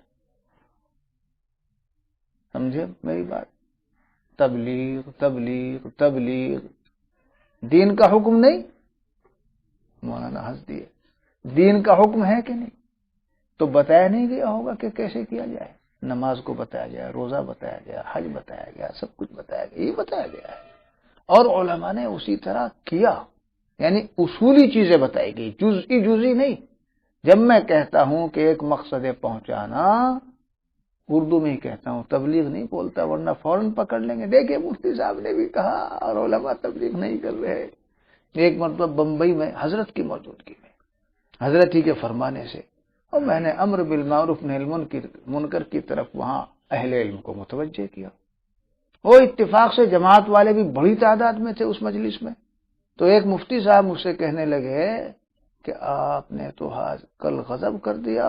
سمجھے میری بات؟ تبلیغ تبلیغ تبلیغ، دین کا حکم نہیں. مولانا ہنس دیے. دین کا حکم ہے کہ نہیں؟ تو بتایا نہیں گیا ہوگا کہ کیسے کیا جائے. نماز کو بتایا گیا، روزہ بتایا گیا، حج بتایا گیا، سب کچھ بتایا گیا، یہ بتایا گیا ہے. اور علماء نے اسی طرح کیا، یعنی اصولی چیزیں بتائی گئی، جزئی نہیں. جب میں کہتا ہوں کہ ایک مقصد پہنچانا، اردو میں ہی کہتا ہوں، تبلیغ نہیں بولتا ورنہ فوراً پکڑ لیں گے. دیکھیں مفتی صاحب نے بھی کہا اور علماء تبلیغ نہیں کر رہے. ایک مرتبہ بمبئی میں حضرت کی موجودگی میں، حضرت ہی کے فرمانے سے، اور میں نے امر بالمعروف نہی عن المنکر کی طرف وہاں اہل علم کو متوجہ کیا. وہ اتفاق سے جماعت والے بھی بڑی تعداد میں تھے اس مجلس میں. تو ایک مفتی صاحب مجھ سے کہنے لگے کہ آپ نے تو آج کل غضب کر دیا،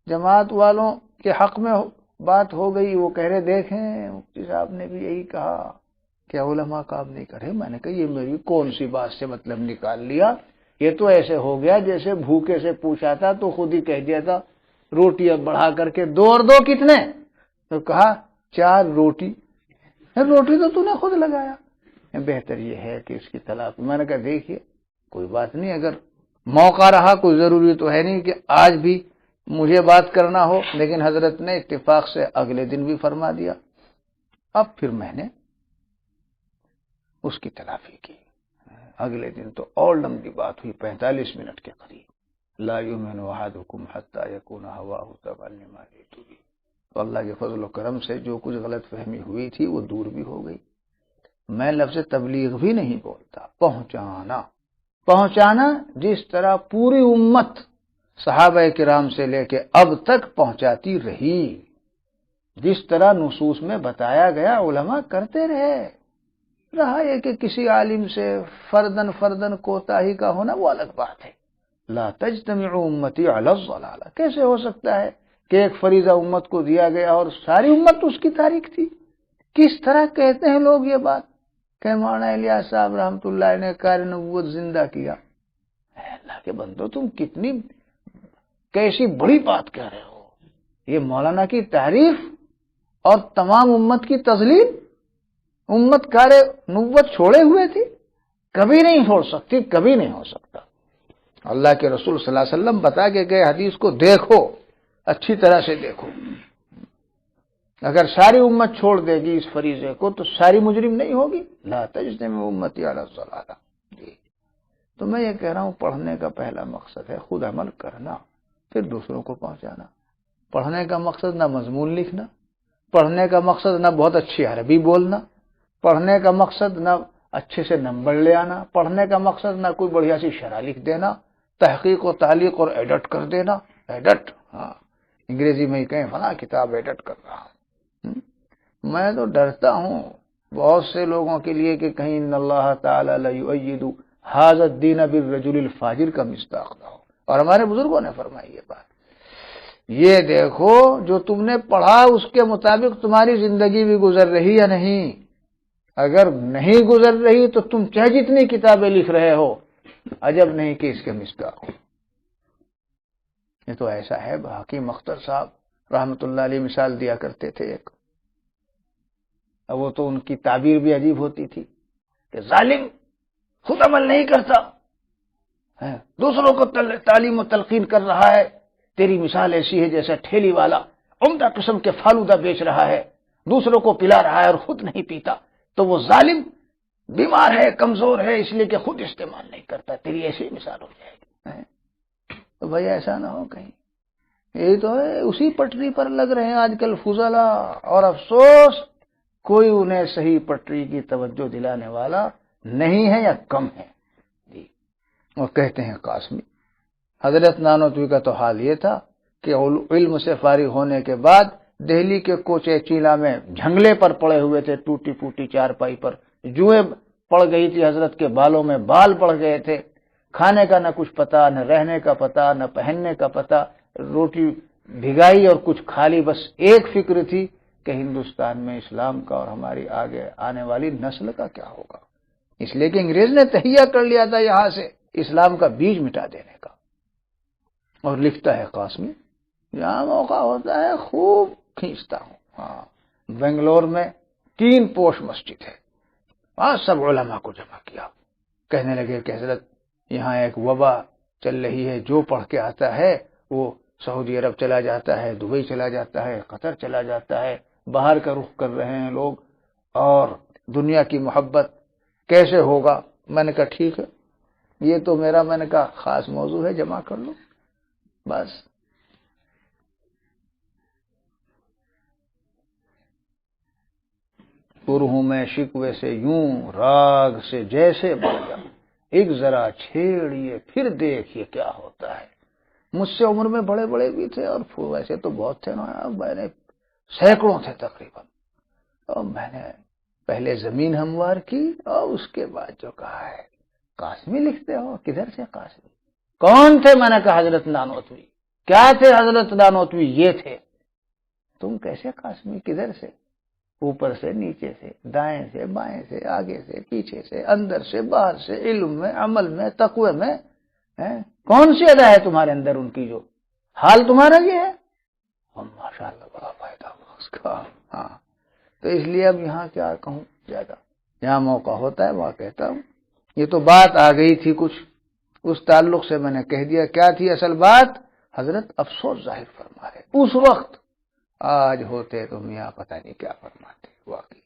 جماعت والوں کے حق میں بات ہو گئی. وہ کہہ رہے دیکھیں مفتی صاحب نے بھی یہی کہا کہ علماء کام نہیں کرے. میں نے کہا یہ میری کون سی بات سے مطلب نکال لیا؟ یہ تو ایسے ہو گیا جیسے بھوکے سے پوچھا تھا تو خود ہی کہہ دیا تھا روٹی اب بڑھا کر کے 2 اور 2 کتنے؟ تو کہا 4 روٹی. روٹی تو نے خود لگایا. بہتر یہ ہے کہ اس کی طلاق. میں نے کہا دیکھیے کوئی بات نہیں، اگر موقع رہا کوئی ضروری تو ہے نہیں کہ آج بھی مجھے بات کرنا ہو، لیکن حضرت نے اتفاق سے اگلے دن بھی فرما دیا. اب پھر میں نے اس کی تلافی کی. اگلے دن تو اور لمبی بات ہوئی، 45 منٹ کے قریب. لا یؤمن احدکم حتی یکون ہواہ تبعا لما جئت بہ. تو اللہ کے فضل و کرم سے جو کچھ غلط فہمی ہوئی تھی وہ دور بھی ہو گئی. میں لفظ تبلیغ بھی نہیں بولتا، پہنچانا جس طرح پوری امت صحابہ کرام سے لے کے اب تک پہنچاتی رہی، جس طرح نصوص میں بتایا گیا علماء کرتے رہے. رہا ہے کہ کسی عالم سے فردن کوتاہی کا ہونا وہ الگ بات ہے. لا تجتمع امتی علی الضلالہ، کیسے ہو سکتا ہے کہ ایک فریضہ امت کو دیا گیا اور ساری امت اس کی تاریخ تھی؟ کس طرح کہتے ہیں لوگ یہ بات کہ مولانا الیاس صاحب رحمۃ اللہ نے کار نبوت زندہ کیا. اللہ کے بندو، تم کتنی کیسی بڑی بات کہہ رہے ہو. یہ مولانا کی تعریف اور تمام امت کی تذلیل. امت کار نبوت چھوڑے ہوئے تھی، کبھی نہیں چھوڑ سکتی، کبھی نہیں ہو سکتا. اللہ کے رسول صلی اللہ علیہ وسلم بتا کے گئے حدیث کو دیکھو، اچھی طرح سے دیکھو. اگر ساری امت چھوڑ دے گی اس فریضے کو تو ساری مجرم نہیں ہوگی. لا تجتمع امتی علی الضلالہ. تو میں یہ کہہ رہا ہوں، پڑھنے کا پہلا مقصد ہے خود عمل کرنا، پھر دوسروں کو پہنچانا. پڑھنے کا مقصد نہ مضمون لکھنا، پڑھنے کا مقصد نہ بہت اچھی عربی بولنا، پڑھنے کا مقصد نہ اچھے سے نمبر لے آنا، پڑھنے کا مقصد نہ کوئی بڑھیا سی شرح لکھ دینا، تحقیق و تعلیق اور ایڈٹ کر دینا. ایڈٹ، ہاں، انگریزی میں ہی کہیں فلاں کتاب ایڈٹ کر رہا ہوں. میں تو ڈرتا ہوں بہت سے لوگوں کے لیے کہ کہیں ان اللہ تعالی لیؤید ھذا الدین بالرجل الفاجر کا مصداق نہ ہو. اور ہمارے بزرگوں نے فرمائی یہ بات. یہ دیکھو جو تم نے پڑھا اس کے مطابق تمہاری زندگی بھی گزر رہی یا نہیں. اگر نہیں گزر رہی تو تم چاہے جتنی کتابیں لکھ رہے ہو، عجب نہیں کہ اس کے مصداق ہو. یہ تو ایسا ہے. حکیم اختر صاحب رحمت اللہ علیہ مثال دیا کرتے تھے ایک. اب وہ تو ان کی تعبیر بھی عجیب ہوتی تھی کہ ظالم خود عمل نہیں کرتا، دوسروں کو تعلیم و تلقین کر رہا ہے. تیری مثال ایسی ہے جیسے ٹھیلی والا عمدہ قسم کے فالودہ بیچ رہا ہے، دوسروں کو پلا رہا ہے اور خود نہیں پیتا. تو وہ ظالم بیمار ہے، کمزور ہے، اس لیے کہ خود استعمال نہیں کرتا. تیری ایسی مثال ہو جائے گی. تو بھائی ایسا نہ ہو کہیں. یہ تو ہے اسی پٹری پر لگ رہے ہیں آج کل فضلا، اور افسوس کوئی انہیں صحیح پٹری کی توجہ دلانے والا نہیں ہے یا کم ہے. جی، وہ کہتے ہیں قاسمی. حضرت نانوتوی کا تو حال یہ تھا کہ علم سے فارغ ہونے کے بعد دہلی کے کوچے چیلا میں جھنگلے پر پڑے ہوئے تھے، ٹوٹی پوٹی چارپائی پر جوئیں پڑ گئی تھی، حضرت کے بالوں میں بال پڑ گئے تھے. کھانے کا نہ کچھ پتا، نہ رہنے کا پتا، نہ پہننے کا پتا. روٹی بھگائی اور کچھ کھا لی. بس ایک فکر تھی کہ ہندوستان میں اسلام کا اور ہماری آگے آنے والی نسل کا کیا ہوگا. اس لیے کہ انگریز نے تہیہ کر لیا تھا یہاں سے اسلام کا بیج مٹا دینے کا. اور لکھتا ہے قاسمی، جہاں موقع ہوتا ہے خوب کھینچتا ہوں. ہاں، بنگلور میں 3 پوش مسجد ہے، وہاں سب علماء کو جمع کیا. کہنے لگے کہ حضرت یہاں ایک وبا چل رہی ہے، جو پڑھ کے آتا ہے وہ سعودی عرب چلا جاتا ہے، دبئی چلا جاتا ہے، قطر چلا جاتا ہے. باہر کا رخ کر رہے ہیں لوگ، اور دنیا کی محبت کیسے ہوگا. میں نے کہا ٹھیک ہے، یہ تو میں نے کہا خاص موضوع ہے، جمع کر لو. بس پرہوں میں شکوے سے یوں راگ سے جیسے بڑھ جا، ایک ذرا چھیڑیے پھر دیکھیے کیا ہوتا ہے. مجھ سے عمر میں بڑے بڑے بھی تھے اور ویسے تو بہت تھے نا، میں نے سینکڑوں تھے تقریباً. اور میں نے پہلے زمین ہموار کی اور اس کے بعد جو کہا ہے قاسمی لکھتے ہو. کدھر سے قاسمی؟ کون تھے؟ میں نے کہا حضرت نانوتوی. کیا تھے حضرت نانوتوی؟ یہ تھے. تم کیسے قاسمی؟ کدھر سے؟ اوپر سے، نیچے سے، دائیں سے، بائیں سے، آگے سے، پیچھے سے، اندر سے، باہر سے، علم میں، عمل میں، تقوی میں. کون سی ادا ہے تمہارے اندر ان کی جو حال تمہارا یہ ہے؟ ماشاء اللہ بڑا فائدہ ہوا اس کا. ہاں، تو اس لیے اب یہاں کیا کہوں زیادہ، یہاں موقع ہوتا ہے وہاں کہتا ہوں. یہ تو بات آ گئی تھی کچھ، اس تعلق سے میں نے کہہ دیا. کیا تھی اصل بات؟ حضرت افسوس ظاہر فرما رہے اس وقت. آج ہوتے تو میاں پتہ نہیں کیا فرماتے. واقعی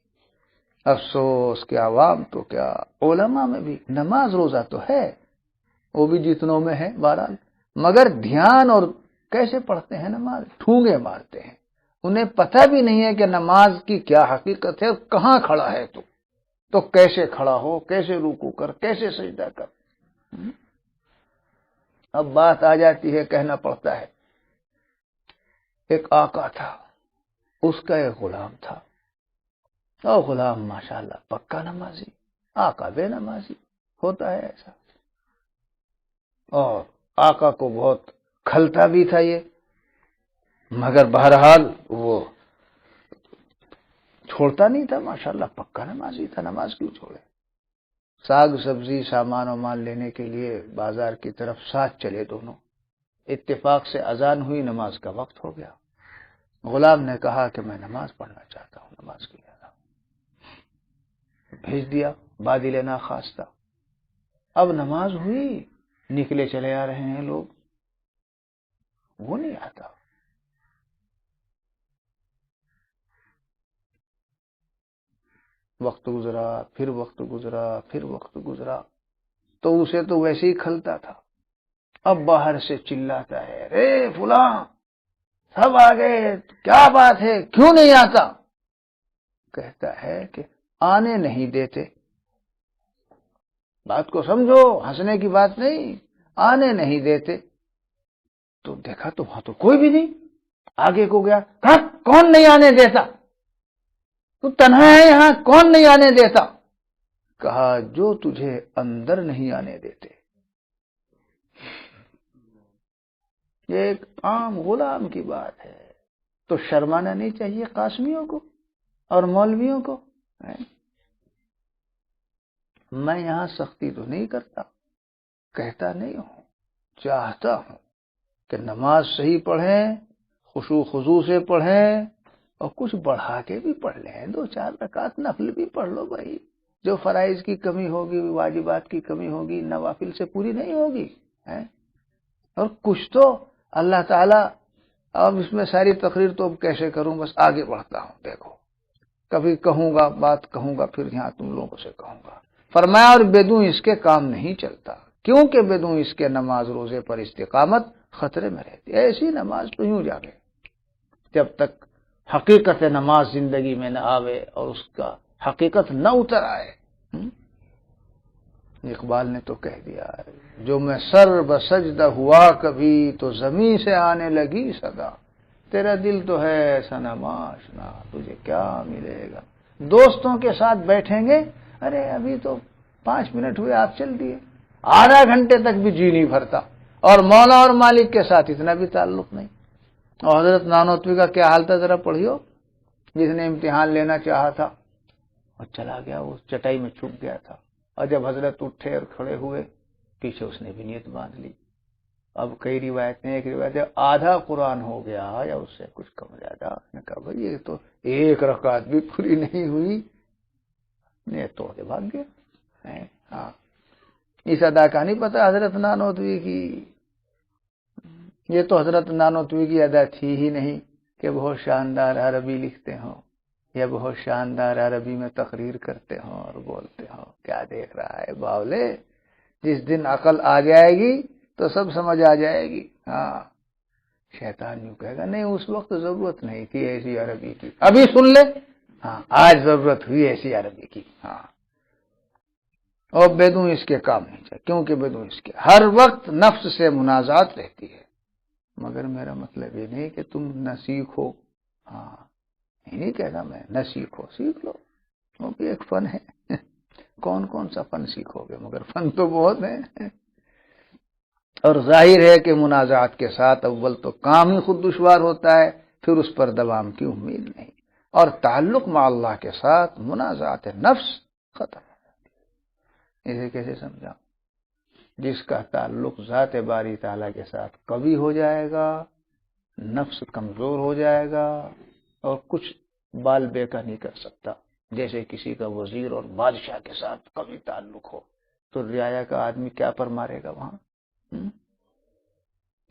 افسوس کہ عوام تو کیا، علماء میں بھی نماز روزہ تو ہے، وہ بھی جتنوں میں ہے بہرحال، مگر دھیان اور کیسے پڑھتے ہیں نماز، ٹھونگے مارتے ہیں. انہیں پتہ بھی نہیں ہے کہ نماز کی کیا حقیقت ہے، کہاں کھڑا ہے تو کیسے کھڑا ہو، کیسے رکوع کر، کیسے سجدہ کر. اب بات آ جاتی ہے، کہنا پڑتا ہے. ایک آقا تھا، اس کا ایک غلام تھا، اور غلام ماشاءاللہ پکا نمازی، آقا بے نمازی ہوتا ہے ایسا، اور آقا کو بہت کھلتا بھی تھا یہ، مگر بہرحال وہ چھوڑتا نہیں تھا، ماشاءاللہ پکا نمازی تھا، نماز کیوں چھوڑے؟ ساگ سبزی سامان وامان لینے کے لیے بازار کی طرف ساتھ چلے دونوں، اتفاق سے اذان ہوئی، نماز کا وقت ہو گیا، غلام نے کہا کہ میں نماز پڑھنا چاہتا ہوں، نماز کے لیے بھیج دیا بادل ناخواستہ۔ اب نماز ہوئی، نکلے چلے آ رہے ہیں لوگ، وہ نہیں آتا۔ وقت گزرا، پھر وقت گزرا، پھر وقت گزرا، تو اسے تو ویسے ہی کھلتا تھا، اب باہر سے چلاتا ہے، رے فلاں سب آ گئے، کیا بات ہے، کیوں نہیں آتا؟ کہتا ہے کہ آنے نہیں دیتے، بات کو سمجھو، ہنسنے کی بات نہیں، آنے نہیں دیتے۔ تو دیکھا تو وہاں تو کوئی بھی نہیں، آگے کو گیا، کہا کون نہیں آنے دیتا؟ تو تنہا ہے یہاں، کون نہیں آنے دیتا؟ کہا جو تجھے اندر نہیں آنے دیتے۔ یہ ایک عام غلام کی بات ہے، تو شرمانا نہیں چاہیے قاسمیوں کو اور مولویوں کو۔ میں یہاں سختی تو نہیں کرتا، کہتا نہیں ہوں، چاہتا ہوں کہ نماز صحیح پڑھیں، خشوع خضوع سے پڑھیں، اور کچھ بڑھا کے بھی پڑھ لیں، 2-4 رکعت نفل بھی پڑھ لو بھائی، جو فرائض کی کمی ہوگی، واجبات کی کمی ہوگی، نوافل سے پوری نہیں ہوگی، اور کچھ تو اللہ تعالیٰ۔ اب اس میں ساری تقریر تو اب کیسے کروں، بس آگے بڑھتا ہوں، دیکھو کبھی کہوں گا، بات کہوں گا، پھر یہاں تم لوگوں سے کہوں گا۔ فرمایا اور بدوں اس کے کام نہیں چلتا، کیونکہ بدوں اس کے نماز روزے پر استقامت خطرے میں رہتی ہے۔ ایسی نماز تو یوں جاگے جب تک حقیقت نماز زندگی میں نہ آوے اور اس کا حقیقت نہ اتر آئے۔ اقبال نے تو کہہ دیا ہے، جو میں سر بسجدہ ہوا کبھی تو زمین سے آنے لگی صدا، تیرا دل تو ہے ایسا نماشنا، تجھے کیا ملے گا؟ دوستوں کے ساتھ بیٹھیں گے، ارے ابھی تو 5 منٹ ہوئے آپ چل دیے، آدھا گھنٹے تک بھی جی نہیں بھرتا، اور مولا اور مالک کے ساتھ اتنا بھی تعلق نہیں۔ اور حضرت نانوتوی کا کیا حال تھا ذرا پڑھیو، جس نے امتحان لینا چاہا تھا اور چلا گیا، وہ چٹائی میں چھپ گیا تھا، اور جب حضرت اٹھے اور کھڑے ہوئے، پیچھے اس نے بھی نیت باندھ لی۔ اب کئی روایتیں، ایک روایت ہے آدھا قرآن ہو گیا یا اس سے کچھ کم زیادہ، اس نے کہا بھائی یہ تو 1 رکعت بھی پوری نہیں ہوئی، نیت توڑ کے بھاگ گیا۔ ہاں، اس ادا کا نہیں پتا حضرت نانوتوی کی، یہ تو حضرت نانوتوی کی ادا تھی ہی نہیں کہ بہت شاندار عربی لکھتے ہوں یا بہت شاندار عربی میں تقریر کرتے ہوں اور بولتے ہوں۔ کیا دیکھ رہا ہے باولے، جس دن عقل آ جائے گی تو سب سمجھ آ جائے گی۔ ہاں، شیطان یوں کہے گا نہیں اس وقت ضرورت نہیں تھی ایسی عربی کی، ابھی سن لے، ہاں آج ضرورت ہوئی ایسی عربی کی۔ ہاں، اور بدوں اس کے کام نہیں چاہیے، کیونکہ بدوں اس کے ہر وقت نفس سے منازعات رہتی ہے۔ مگر میرا مطلب یہ نہیں کہ تم نہ سیکھو، ہاں نہیں کہتا میں، نہ سیکھو، سیکھ لو، وہ بھی ایک فن ہے، کون کون سا فن سیکھو گے، مگر فن تو بہت ہے۔ اور ظاہر ہے کہ منازعات کے ساتھ اول تو کام ہی خود دشوار ہوتا ہے، پھر اس پر دوام کی امید نہیں، اور تعلق مع اللہ کے ساتھ منازعات نفس ختم ہو جاتی ہے۔ اسے کیسے سمجھا؟ جس کا تعلق ذات باری تعالیٰ کے ساتھ قوی ہو جائے گا، نفس کمزور ہو جائے گا، اور کچھ بال بیکا نہیں کر سکتا۔ جیسے کسی کا وزیر اور بادشاہ کے ساتھ قوی تعلق ہو تو رعایا کا آدمی کیا پر مارے گا وہاں؟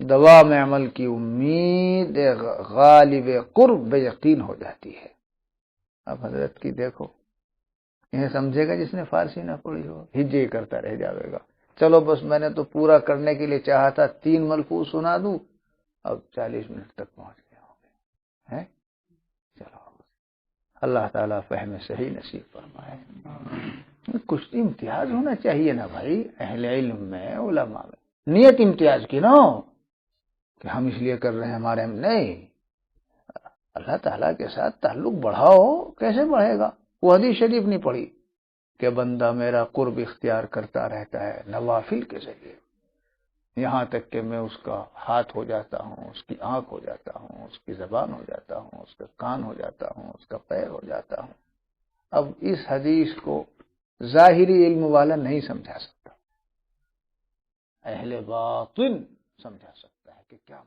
دوام عمل کی امید غالب قرب بے یقین ہو جاتی ہے۔ اب حضرت کی دیکھو، انہیں سمجھے گا جس نے فارسی نہ پڑھی ہو، ہجے کرتا رہ جاوے گا، چلو بس میں نے تو پورا کرنے کے لیے چاہا تھا 3 ملفوظ سنا دوں، اب 40 منٹ تک پہنچ گئے ہوں گے۔ چلو اللہ تعالیٰ فہم صحیح نصیب فرمائے۔ کچھ امتیاز ہونا چاہیے نا بھائی، اہل علم میں، علماء میں نیت امتیاز کی نہ ہو کہ ہم اس لیے کر رہے ہیں ہمارے ہم نہیں، اللہ تعالیٰ کے ساتھ تعلق بڑھاؤ، کیسے بڑھے گا؟ وہ حدیث شریف نہیں پڑھی کہ بندہ میرا قرب اختیار کرتا رہتا ہے نوافل کے ذریعے، یہاں تک کہ میں اس کا ہاتھ ہو جاتا ہوں، اس کی آنکھ ہو جاتا ہوں، اس کی زبان ہو جاتا ہوں، اس کا کان ہو جاتا ہوں، اس کا پیر ہو جاتا ہوں۔ اب اس حدیث کو ظاہری علم والا نہیں سمجھا سکتا، اہل باطن سمجھا سکتا ہے کہ کیا